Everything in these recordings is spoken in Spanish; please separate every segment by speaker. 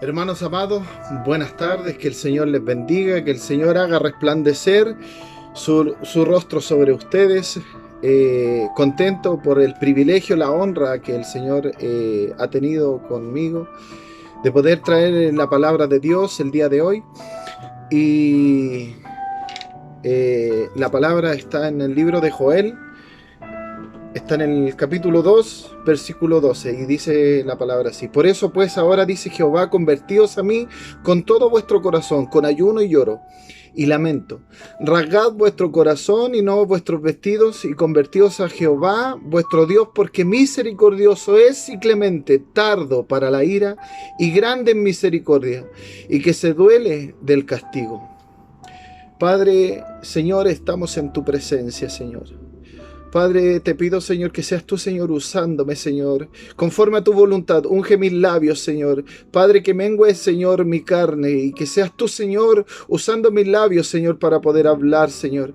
Speaker 1: Hermanos amados, buenas tardes, que el Señor les bendiga, que el Señor haga resplandecer su rostro sobre ustedes. Contento por el privilegio, la honra que el Señor ha tenido conmigo de poder traer la palabra de Dios el día de hoy. Y la palabra está en el libro de Joel. Está en el capítulo 2, versículo 12, y dice la palabra así: por eso pues ahora dice Jehová, convertíos a mí con todo vuestro corazón, con ayuno y lloro y lamento. Rasgad vuestro corazón y no vuestros vestidos, y convertíos a Jehová vuestro Dios, porque misericordioso es y clemente, tardo para la ira y grande en misericordia, y que se duele del castigo. Padre, Señor, estamos en tu presencia, Señor. Padre, te pido, Señor, que seas tú, Señor, usándome, Señor, conforme a tu voluntad. Unge mis labios, Señor. Padre, que mengue, Señor, mi carne, y que seas tú, Señor, usando mis labios, Señor, para poder hablar, Señor.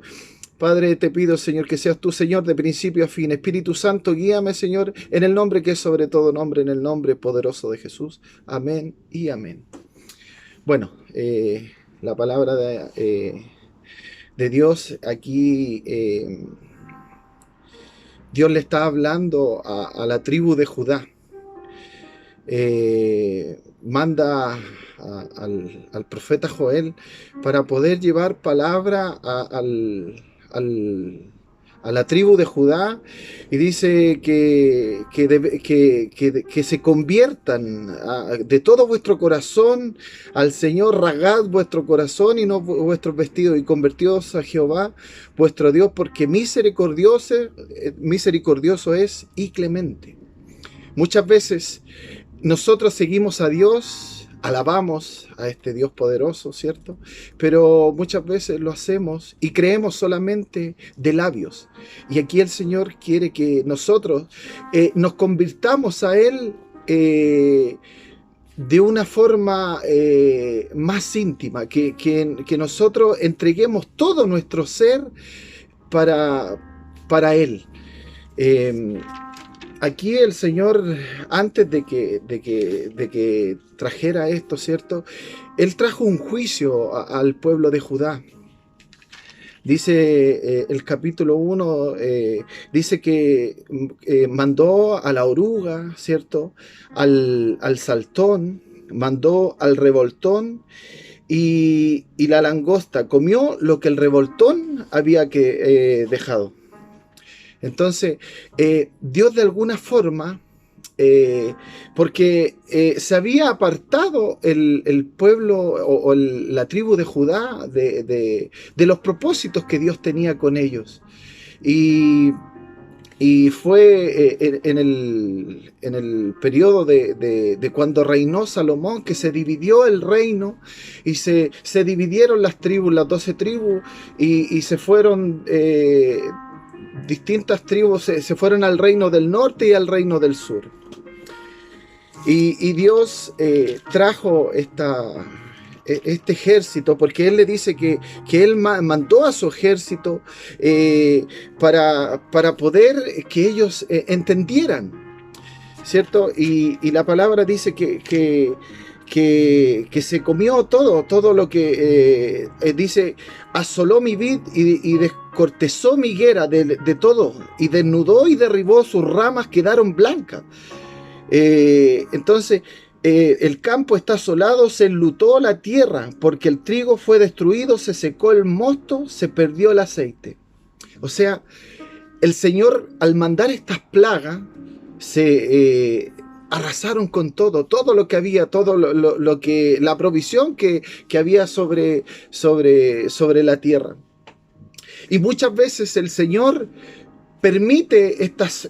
Speaker 1: Padre, te pido, Señor, que seas tú, Señor, de principio a fin. Espíritu Santo, guíame, Señor, en el nombre que es sobre todo nombre, en el nombre poderoso de Jesús. Amén y amén. Bueno, la palabra de Dios aquí... Dios le está hablando a la tribu de Judá. Manda al profeta Joel para poder llevar palabra a la tribu de Judá, y dice que se conviertan de todo vuestro corazón al Señor. Rasgad vuestro corazón y no vuestros vestidos, y convertíos a Jehová vuestro Dios, porque misericordioso es y clemente. Muchas veces nosotros seguimos a Dios, alabamos a este Dios poderoso, ¿cierto? Pero muchas veces lo hacemos y creemos solamente de labios. Y aquí el Señor quiere que nosotros nos convirtamos a Él de una forma más íntima, que nosotros entreguemos todo nuestro ser para Él. Aquí el Señor, antes de que trajera esto, ¿cierto? Él trajo un juicio al pueblo de Judá. Dice el capítulo 1, dice que mandó a la oruga, ¿cierto? Al saltón, mandó al revoltón, y la langosta comió lo que el revoltón había dejado. Entonces, Dios de alguna forma, porque se había apartado el pueblo o la tribu de Judá de los propósitos que Dios tenía con ellos. Y fue en el periodo de cuando reinó Salomón, que se dividió el reino, y se dividieron las tribus, las 12 tribus, y se fueron... distintas tribus se fueron al reino del norte y al reino del sur. Y Dios trajo este ejército, porque Él le dice que Él mandó a su ejército para poder que ellos entendieran, ¿cierto? Y la palabra dice que se comió todo lo que dice: asoló mi vid y descortezó mi higuera de todo, y desnudó y derribó sus ramas, quedaron blancas. Entonces el campo está asolado, se enlutó la tierra, porque el trigo fue destruido, se secó el mosto, se perdió el aceite. O sea, el Señor, al mandar estas plagas, arrasaron con todo lo que había, todo lo que, la provisión que había sobre la tierra. Y muchas veces el Señor permite estas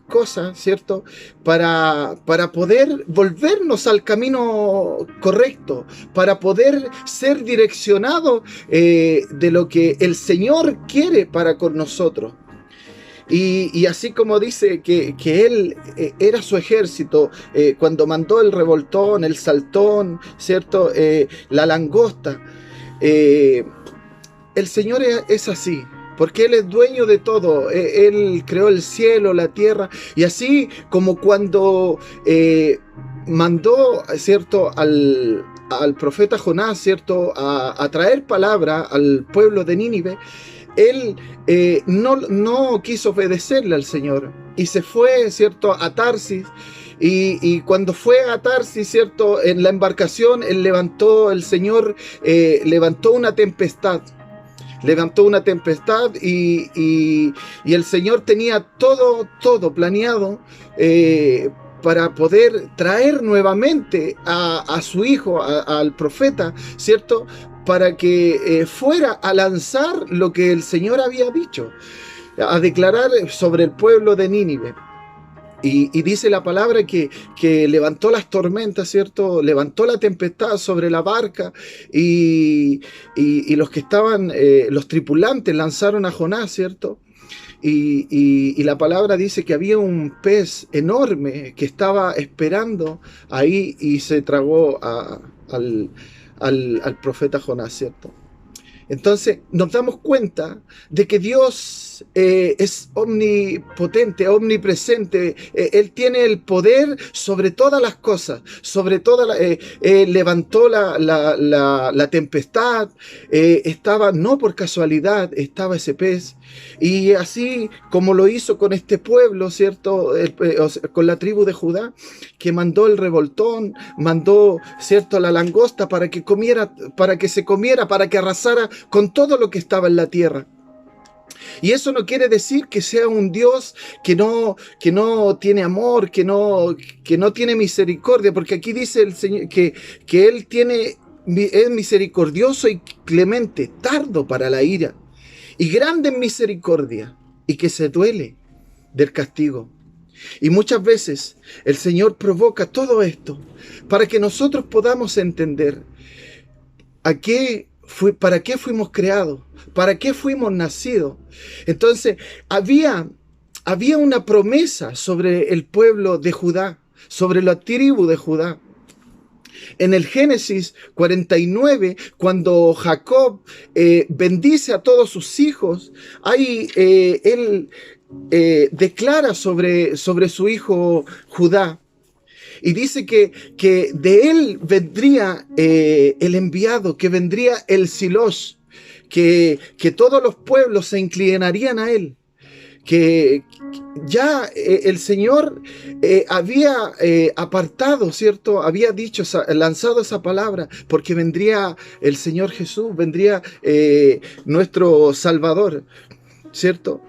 Speaker 1: cosas, ¿cierto? Para poder volvernos al camino correcto, para poder ser direccionados de lo que el Señor quiere para con nosotros. Y así como dice que Él era su ejército, cuando mandó el revoltón, el saltón, ¿cierto? La langosta, el Señor es así, porque Él es dueño de todo. Él creó el cielo, la tierra, y así como cuando mandó, ¿cierto?, al profeta Jonás, ¿cierto?, a traer palabra al pueblo de Nínive, él no quiso obedecerle al Señor y se fue, ¿cierto?, a Tarsis. Y cuando fue a Tarsis, ¿cierto?, en la embarcación, el Señor levantó una tempestad. Levantó una tempestad y el Señor tenía todo planeado para poder traer nuevamente a su hijo, al profeta, ¿cierto?, para que fuera a lanzar lo que el Señor había dicho, a declarar sobre el pueblo de Nínive. Y dice la palabra que levantó las tormentas, ¿cierto? Levantó la tempestad sobre la barca y los que estaban, los tripulantes lanzaron a Jonás, ¿cierto? Y la palabra dice que había un pez enorme que estaba esperando ahí y se tragó al profeta Jonás, ¿cierto? Entonces nos damos cuenta de que Dios es omnipotente, omnipresente. Él tiene el poder sobre todas las cosas, levantó la tempestad, estaba, no por casualidad, estaba ese pez. Y así como lo hizo con este pueblo, ¿cierto? Con la tribu de Judá, que mandó el revoltón, mandó, ¿cierto?, la langosta para que se comiera, para que arrasara con todo lo que estaba en la tierra. Y eso no quiere decir que sea un Dios que no tiene amor, que no tiene misericordia, porque aquí dice el Señor que Él es misericordioso y clemente, tardo para la ira, y grande en misericordia, y que se duele del castigo. Y muchas veces el Señor provoca todo esto para que nosotros podamos entender para qué fuimos creados, para qué fuimos nacidos. Entonces, había una promesa sobre el pueblo de Judá, sobre la tribu de Judá. En el Génesis 49, cuando Jacob bendice a todos sus hijos, ahí él declara sobre su hijo Judá. Y dice que de él vendría el enviado, que vendría el Silosh, que todos los pueblos se inclinarían a él. Que ya el Señor había apartado, ¿cierto? Había dicho, lanzado esa palabra, porque vendría el Señor Jesús, vendría nuestro Salvador, ¿cierto?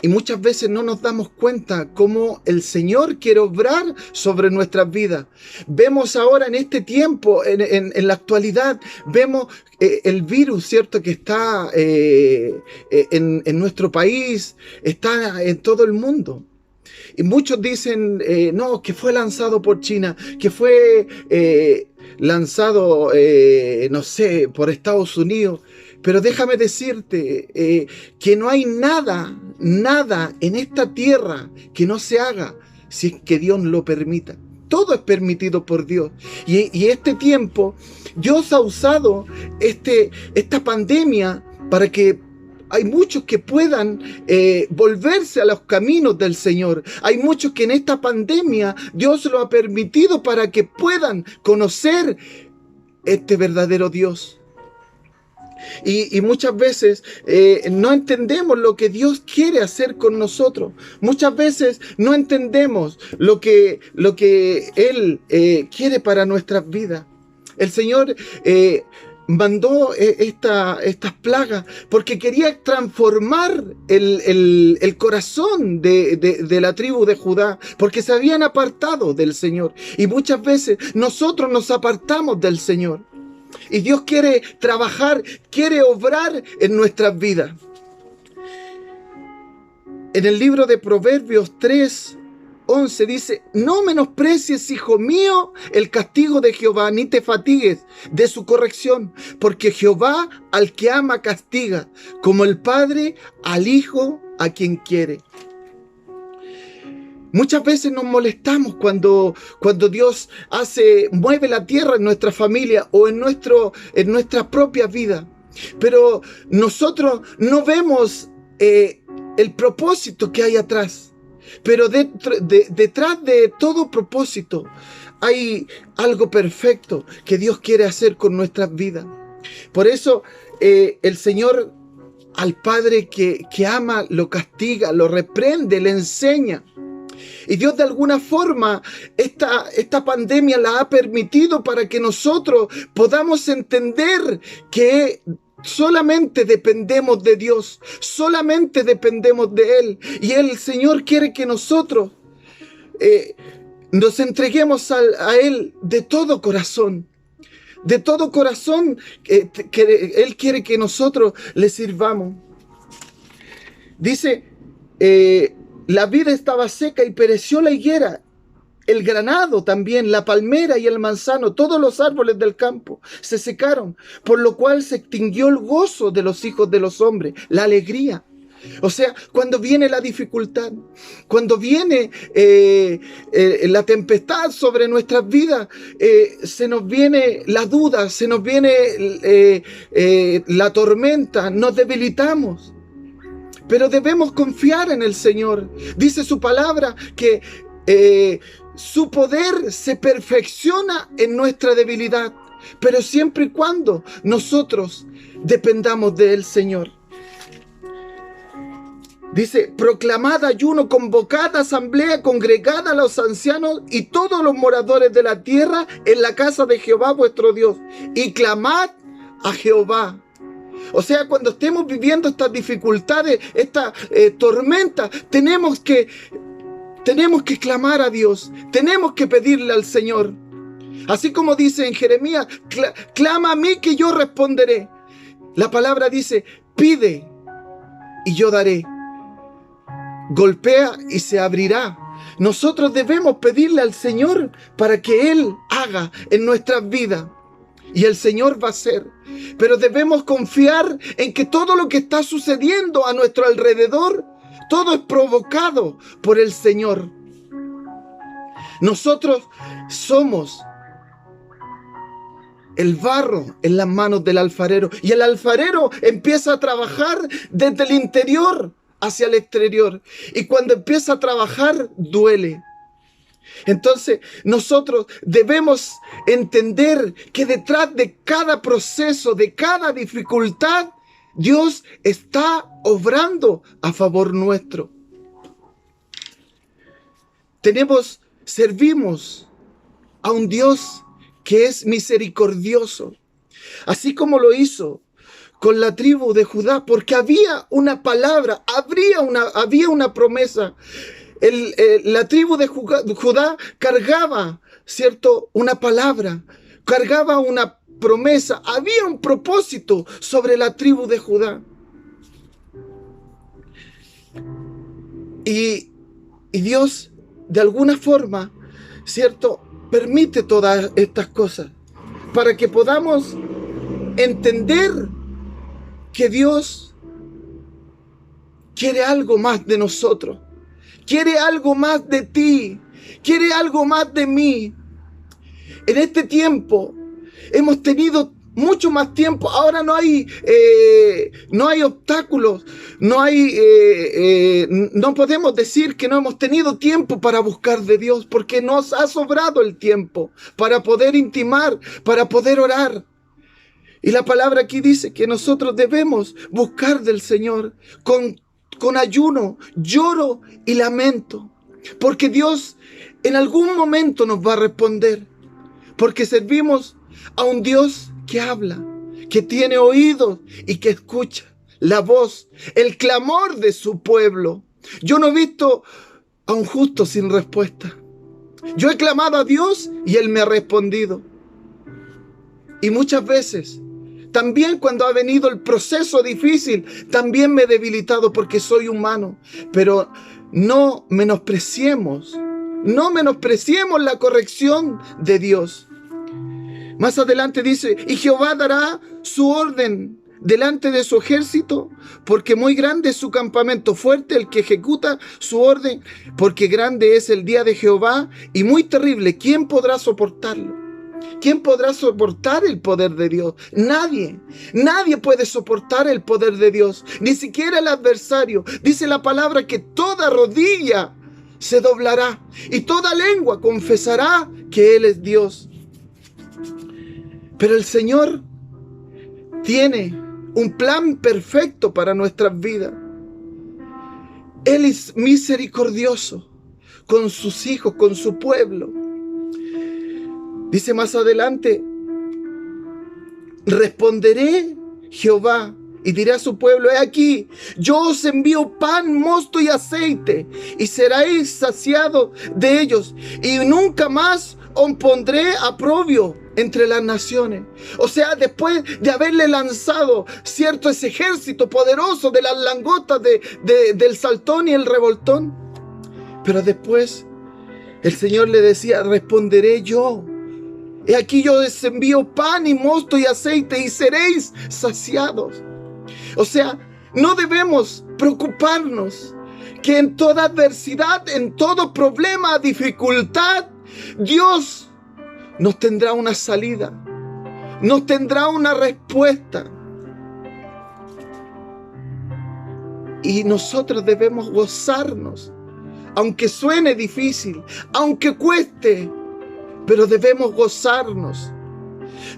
Speaker 1: Y muchas veces no nos damos cuenta cómo el Señor quiere obrar sobre nuestras vidas. Vemos ahora en este tiempo, en la actualidad, vemos el virus, ¿cierto?, que está en nuestro país, está en todo el mundo. Y muchos dicen, no, que fue lanzado por China, que fue lanzado, no sé, por Estados Unidos. Pero déjame decirte que no hay nada en esta tierra que no se haga si es que Dios lo permita. Todo es permitido por Dios. Y este tiempo, Dios ha usado esta pandemia para que hay muchos que puedan volverse a los caminos del Señor. Hay muchos que en esta pandemia Dios lo ha permitido para que puedan conocer este verdadero Dios. Y muchas veces no entendemos lo que Dios quiere hacer con nosotros. Muchas veces no entendemos lo que Él quiere para nuestras vidas. El Señor mandó estas plagas porque quería transformar el corazón de la tribu de Judá, porque se habían apartado del Señor. Y muchas veces nosotros nos apartamos del Señor. Y Dios quiere trabajar, quiere obrar en nuestras vidas. En el libro de Proverbios 3:11 dice: no menosprecies, hijo mío, el castigo de Jehová, ni te fatigues de su corrección, porque Jehová al que ama castiga, como el padre al hijo a quien quiere. Muchas veces nos molestamos cuando Dios mueve la tierra en nuestra familia o en nuestra propia vida. Pero nosotros no vemos el propósito que hay atrás. Pero detrás de todo propósito hay algo perfecto que Dios quiere hacer con nuestras vidas. Por eso el Señor al Padre que ama lo castiga, lo reprende, le enseña. Y Dios de alguna forma esta pandemia la ha permitido para que nosotros podamos entender que solamente dependemos de Dios, solamente dependemos de Él. Y el Señor quiere que nosotros nos entreguemos a Él de todo corazón. De todo corazón, que Él quiere que nosotros le sirvamos. Dice, la vid estaba seca y pereció la higuera, el granado también, la palmera y el manzano, todos los árboles del campo se secaron, por lo cual se extinguió el gozo de los hijos de los hombres, la alegría. O sea, cuando viene la dificultad, cuando viene la tempestad sobre nuestras vidas, se nos viene la duda, se nos viene la tormenta, nos debilitamos. Pero debemos confiar en el Señor. Dice su palabra que su poder se perfecciona en nuestra debilidad, pero siempre y cuando nosotros dependamos del Señor. Dice, proclamad ayuno, convocad asamblea, congregad a los ancianos y todos los moradores de la tierra en la casa de Jehová vuestro Dios, y clamad a Jehová. O sea, cuando estemos viviendo estas dificultades, esta tormenta, tenemos que clamar a Dios, tenemos que pedirle al Señor. Así como dice en Jeremías, clama a mí que yo responderé. La palabra dice, pide y yo daré. Golpea y se abrirá. Nosotros debemos pedirle al Señor para que Él haga en nuestras vidas. Y el Señor va a hacer. Pero debemos confiar en que todo lo que está sucediendo a nuestro alrededor, todo es provocado por el Señor. Nosotros somos el barro en las manos del alfarero. Y el alfarero empieza a trabajar desde el interior hacia el exterior. Y cuando empieza a trabajar, duele. Entonces nosotros debemos entender que detrás de cada proceso, de cada dificultad, Dios está obrando a favor nuestro. Servimos a un Dios que es misericordioso, así como lo hizo con la tribu de Judá, porque había una palabra, había una promesa. La tribu de Judá cargaba, ¿cierto?, una palabra, cargaba una promesa, había un propósito sobre la tribu de Judá. Y Dios, de alguna forma, ¿cierto?, permite todas estas cosas para que podamos entender que Dios quiere algo más de nosotros. Quiere algo más de ti, quiere algo más de mí. En este tiempo hemos tenido mucho más tiempo. Ahora no hay obstáculos, no podemos decir que no hemos tenido tiempo para buscar de Dios, porque nos ha sobrado el tiempo para poder intimar, para poder orar. Y la palabra aquí dice que nosotros debemos buscar del Señor con ayuno, lloro y lamento, porque Dios en algún momento nos va a responder, porque servimos a un Dios que habla, que tiene oídos y que escucha la voz, el clamor de su pueblo. Yo no he visto a un justo sin respuesta. Yo he clamado a Dios y Él me ha respondido. Y muchas veces, también cuando ha venido el proceso difícil, también me he debilitado porque soy humano. Pero no menospreciemos la corrección de Dios. Más adelante dice, y Jehová dará su orden delante de su ejército, porque muy grande es su campamento, fuerte el que ejecuta su orden, porque grande es el día de Jehová y muy terrible. ¿Quién podrá soportarlo? ¿Quién podrá soportar el poder de Dios? Nadie. Nadie puede soportar el poder de Dios. Ni siquiera el adversario. Dice la palabra que toda rodilla se doblará y toda lengua confesará que Él es Dios. Pero el Señor tiene un plan perfecto para nuestras vidas. Él es misericordioso con sus hijos, con su pueblo. Dice más adelante: responderé Jehová y diré a su pueblo: he aquí, yo os envío pan, mosto y aceite, y seréis saciados de ellos, y nunca más os pondré a probio entre las naciones. O sea, después de haberle lanzado cierto ese ejército poderoso de las langostas, del saltón y el revoltón, pero después el Señor le decía: responderé yo. He aquí, yo os envío pan y mosto y aceite, y seréis saciados. O sea, no debemos preocuparnos que en toda adversidad, en todo problema, dificultad, Dios nos tendrá una salida, nos tendrá una respuesta. Y nosotros debemos gozarnos, aunque suene difícil, aunque cueste, pero debemos gozarnos.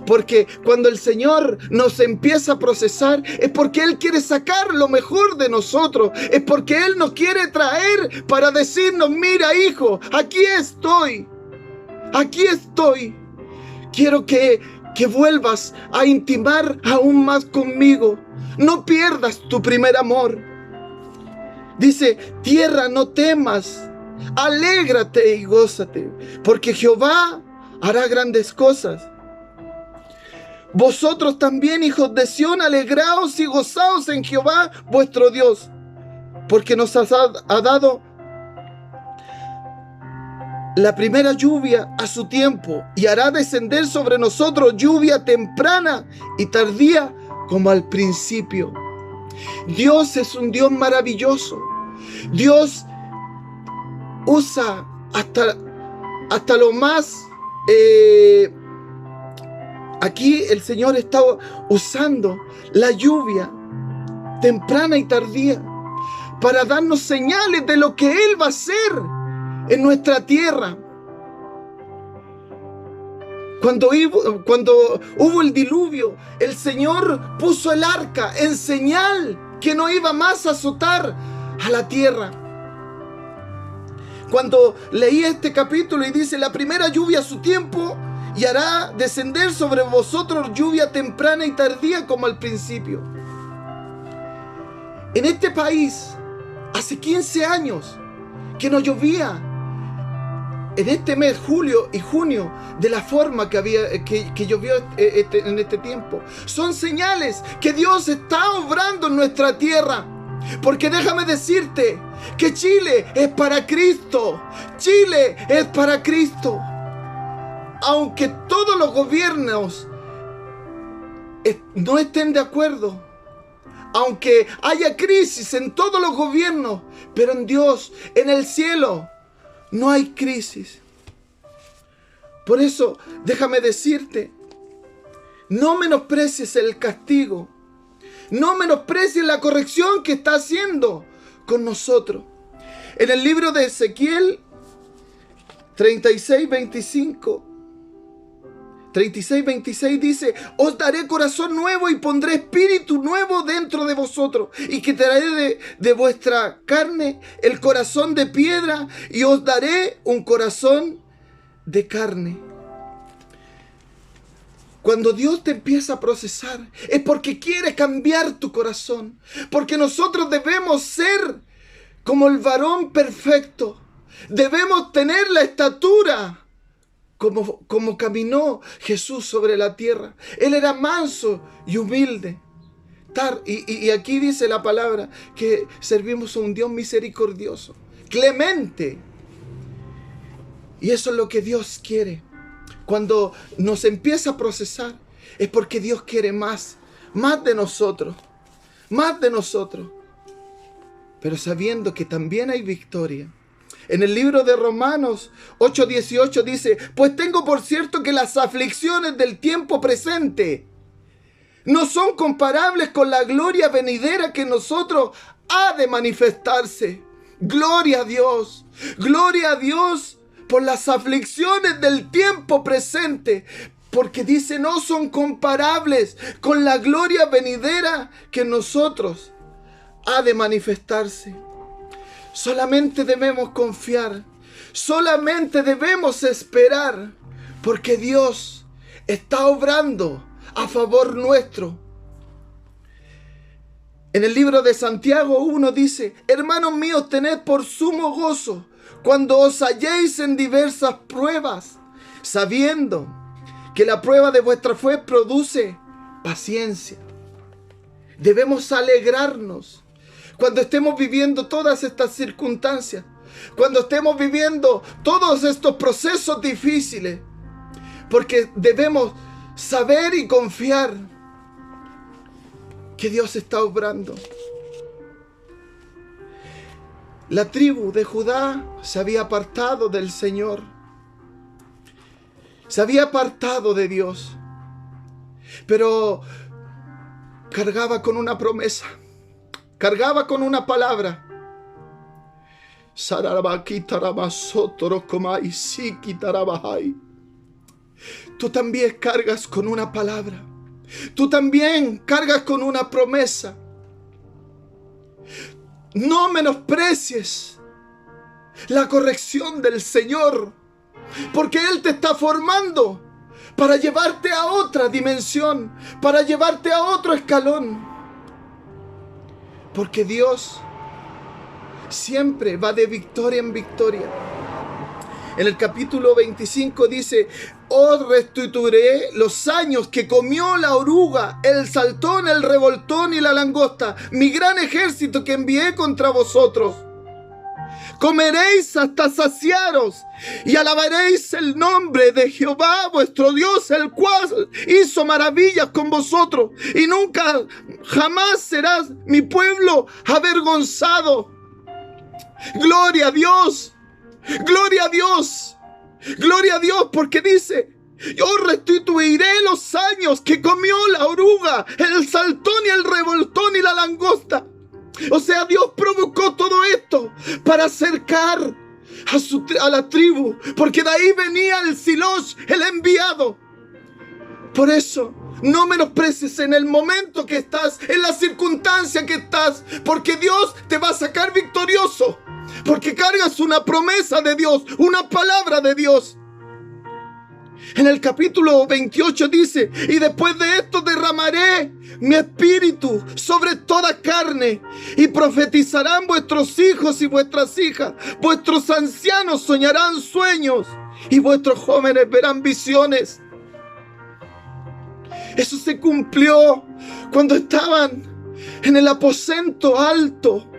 Speaker 1: Porque cuando el Señor nos empieza a procesar, es porque Él quiere sacar lo mejor de nosotros. Es porque Él nos quiere traer para decirnos: mira, hijo, aquí estoy. Aquí estoy. Quiero que vuelvas a intimar aún más conmigo. No pierdas tu primer amor. Dice: tierra, no temas. Alégrate y gózate, porque Jehová hará grandes cosas. Vosotros también, hijos de Sión, alegraos y gozaos en Jehová vuestro Dios, porque nos ha dado la primera lluvia a su tiempo, y hará descender sobre nosotros lluvia temprana y tardía como al principio. Dios es un Dios maravilloso. Dios usa hasta lo más... Aquí el Señor está usando la lluvia temprana y tardía para darnos señales de lo que Él va a hacer en nuestra tierra. Cuando hubo el diluvio, el Señor puso el arca en señal que no iba más a azotar a la tierra. Cuando leí este capítulo y dice: la primera lluvia a su tiempo, y hará descender sobre vosotros lluvia temprana y tardía como al principio. En este país, hace 15 años que no llovía en este mes, julio y junio, de la forma que llovió en este tiempo. Son señales que Dios está obrando en nuestra tierra. Porque déjame decirte que Chile es para Cristo. Chile es para Cristo. Aunque todos los gobiernos no estén de acuerdo, aunque haya crisis en todos los gobiernos, pero en Dios, en el cielo, no hay crisis. Por eso, déjame decirte, no menosprecies el castigo, no menosprecies la corrección que está haciendo con nosotros. En el libro de Ezequiel 36:26 dice: os daré corazón nuevo y pondré espíritu nuevo dentro de vosotros, y quitaré de vuestra carne el corazón de piedra, y os daré un corazón de carne. Cuando Dios te empieza a procesar, es porque quiere cambiar tu corazón, porque nosotros debemos ser como el varón perfecto. Debemos tener la estatura como caminó Jesús sobre la tierra. Él era manso y humilde. Y aquí dice la palabra que servimos a un Dios misericordioso, clemente. Y eso es lo que Dios quiere. Cuando nos empieza a procesar, es porque Dios quiere más de nosotros, pero sabiendo que también hay victoria. En el libro de Romanos 8:18 dice: pues tengo por cierto que las aflicciones del tiempo presente no son comparables con la gloria venidera que en nosotros ha de manifestarse. Gloria a Dios. Gloria a Dios por las aflicciones del tiempo presente. Porque dice, no son comparables con la gloria venidera que en nosotros ha de manifestarse. Solamente debemos confiar. Solamente debemos esperar. Porque Dios está obrando a favor nuestro. En el libro de Santiago 1 dice, hermanos míos, tened por sumo gozo cuando os halléis en diversas pruebas, sabiendo que la prueba de vuestra fe produce paciencia. Debemos alegrarnos cuando estemos viviendo todas estas circunstancias, cuando estemos viviendo todos estos procesos difíciles, porque debemos saber y confiar que Dios está obrando. La tribu de Judá se había apartado del Señor. Se había apartado de Dios. Pero cargaba con una promesa. Cargaba con una palabra. Tú también cargas con una palabra. Tú también cargas con una promesa. No menosprecies la corrección del Señor, porque Él te está formando para llevarte a otra dimensión, para llevarte a otro escalón. Porque Dios siempre va de victoria en victoria. En el capítulo 25 dice, os restituiré los años que comió la oruga, el saltón, el revoltón y la langosta, mi gran ejército que envié contra vosotros. Comeréis hasta saciaros y alabaréis el nombre de Jehová vuestro Dios, el cual hizo maravillas con vosotros, y nunca jamás serás mi pueblo avergonzado. Gloria a Dios. Gloria a Dios. Gloria a Dios, porque dice, yo restituiré los años que comió la oruga, el saltón y el revoltón y la langosta. O sea, Dios provocó todo esto para acercar a la tribu, porque de ahí venía el Silosh, el enviado. Por eso, no menosprecies en el momento que estás, en la circunstancia que estás, porque Dios te va a sacar victorioso. Porque cargas una promesa de Dios, una palabra de Dios. En el capítulo 28 dice, y después de esto derramaré mi espíritu sobre toda carne, y profetizarán vuestros hijos y vuestras hijas, vuestros ancianos soñarán sueños, y vuestros jóvenes verán visiones. Eso se cumplió cuando estaban en el aposento alto.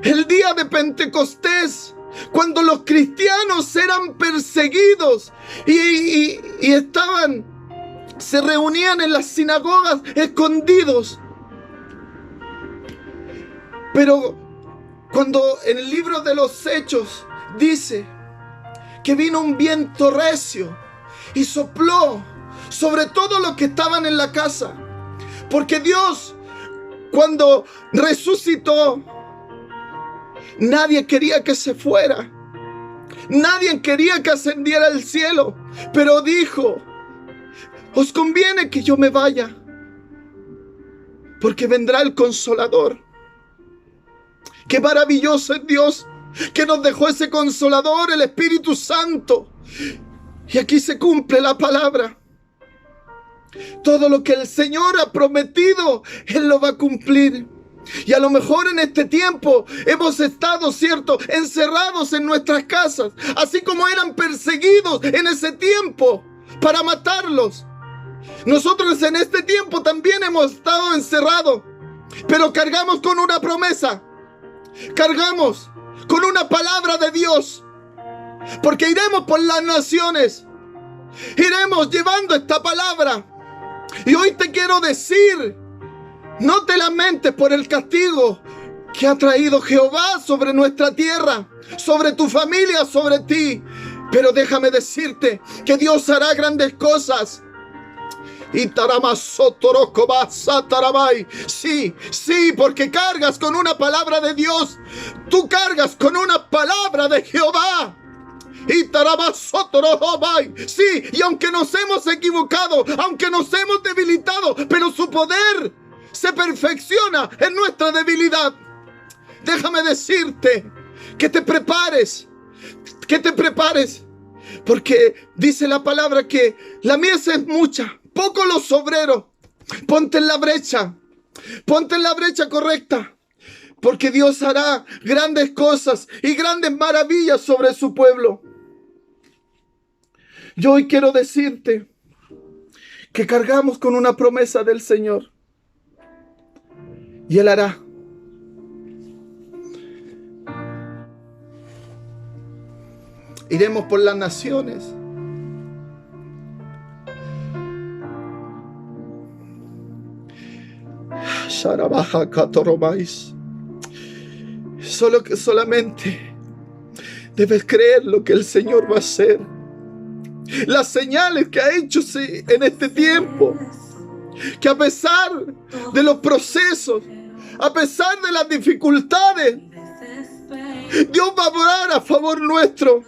Speaker 1: El día de Pentecostés, cuando los cristianos eran perseguidos y se reunían en las sinagogas escondidos. Pero cuando en el libro de los Hechos dice que vino un viento recio y sopló sobre todos los que estaban en la casa, porque Dios, cuando resucitó, nadie quería que se fuera. Nadie quería que ascendiera al cielo. Pero dijo, os conviene que yo me vaya, porque vendrá el Consolador. Qué maravilloso es Dios, que nos dejó ese Consolador, el Espíritu Santo. Y aquí se cumple la palabra. Todo lo que el Señor ha prometido, Él lo va a cumplir. Y a lo mejor en este tiempo hemos estado, ¿cierto?, encerrados en nuestras casas, así como eran perseguidos en ese tiempo para matarlos. Nosotros en este tiempo también hemos estado encerrados, pero cargamos con una promesa, cargamos con una palabra de Dios, porque iremos por las naciones, iremos llevando esta palabra. Y hoy te quiero decir, no te lamentes por el castigo que ha traído Jehová sobre nuestra tierra, sobre tu familia, sobre ti. Pero déjame decirte que Dios hará grandes cosas. Y taramasotorocobasatarabay. Sí, sí, porque cargas con una palabra de Dios. Tú cargas con una palabra de Jehová. Y taramasotorocobaay. Sí, y aunque nos hemos equivocado, aunque nos hemos debilitado, pero su poder se perfecciona en nuestra debilidad. Déjame decirte que te prepares, porque dice la palabra que la mies es mucha, pocos los obreros. Ponte en la brecha correcta, porque Dios hará grandes cosas y grandes maravillas sobre su pueblo. Yo hoy quiero decirte que cargamos con una promesa del Señor y Él hará. Iremos por las naciones. Solamente debes creer lo que el Señor va a hacer. Las señales que ha hecho en este tiempo. Que a pesar de los procesos, a pesar de las dificultades, Dios va a obrar a favor nuestro.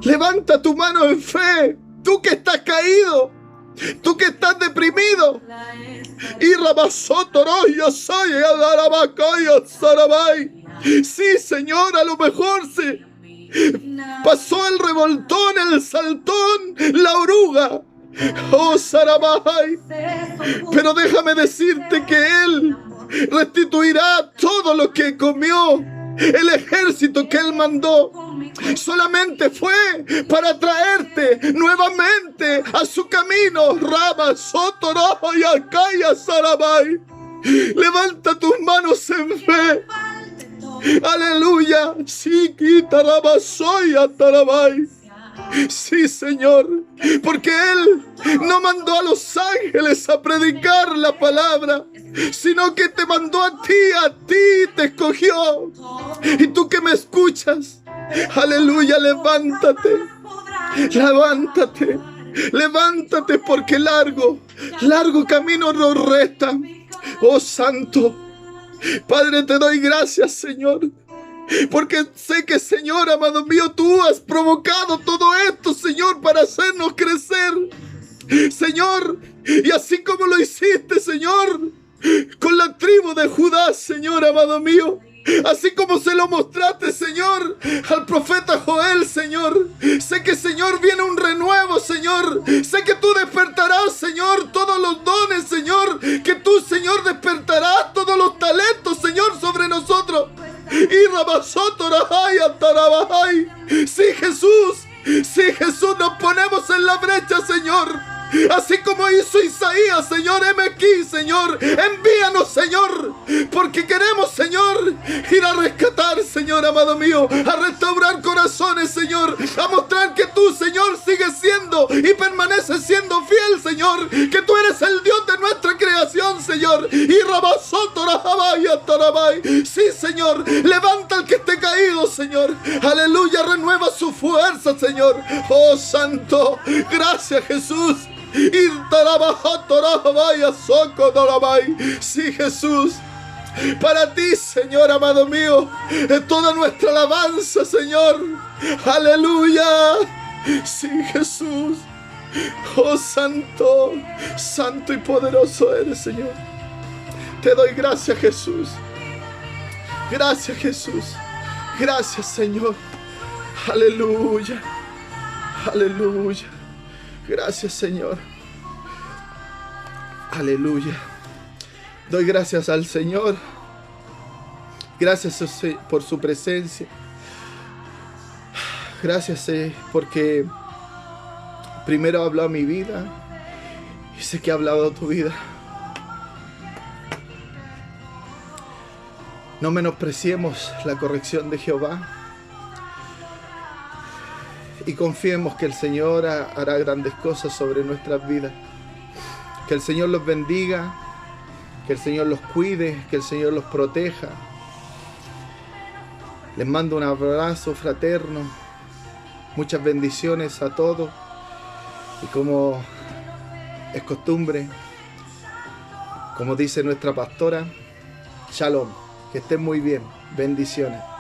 Speaker 1: Levanta tu mano en fe. Tú que estás caído, tú que estás deprimido. Sí, Señor, a lo mejor se pasó el revoltón, el saltón, la oruga. Oh, Sarabay. Pero déjame decirte que Él restituirá todo lo que comió. El ejército que Él mandó solamente fue para traerte nuevamente a su camino. Rama, Sotoro y Acaya, Sarabay. Levanta tus manos en fe. Aleluya. Sí, Quitaraba, soy Atarabay. Sí, Señor, porque Él no mandó a los ángeles a predicar la palabra, sino que te mandó a ti te escogió. Y tú que me escuchas, aleluya, levántate, porque largo camino nos resta. Oh, Santo Padre, te doy gracias, Señor, porque sé que, Señor, amado mío, tú has provocado todo esto, Señor, para hacernos crecer, Señor. Y así como lo hiciste, Señor, con la tribu de Judá, Señor, amado mío, así como se lo mostraste, Señor, al profeta Joel, Señor, sé que, Señor, viene un renuevo, Señor. Sé que tú despertarás, Señor, todos los dones, Señor, que tú, Señor, despertarás todos los talentos, Señor, sobre nosotros. Y sí, Jesús, nos ponemos en la brecha, Señor. Así como hizo Isaías, Señor, heme aquí, Señor. Envíanos, Señor, porque queremos, Señor, ir a rescatar, Señor, amado mío, a restaurar corazones, Señor, a mostrar que tú, Señor, sigues siendo y permaneces siendo fiel, Señor, que tú eres el Dios de nuestra creación, Señor. Y sí, Señor, levanta al que esté caído, Señor. Aleluya, renueva su fuerza, Señor. Oh, Santo, gracias, Jesús. Sí, Jesús, para ti, Señor, amado mío, es toda nuestra alabanza, Señor. Aleluya. Sí, Jesús. Oh, Santo, Santo y poderoso eres, Señor. Te doy gracias, Jesús. Gracias, Jesús. Gracias, Señor. Aleluya. Aleluya. Gracias, Señor. Aleluya. Doy gracias al Señor. Gracias por su presencia. Gracias porque primero habló a mi vida y sé que ha hablado a tu vida. No menospreciemos la corrección de Jehová. Y confiemos que el Señor hará grandes cosas sobre nuestras vidas. Que el Señor los bendiga, que el Señor los cuide, que el Señor los proteja. Les mando un abrazo fraterno, muchas bendiciones a todos. Y como es costumbre, como dice nuestra pastora, shalom, que estén muy bien, bendiciones.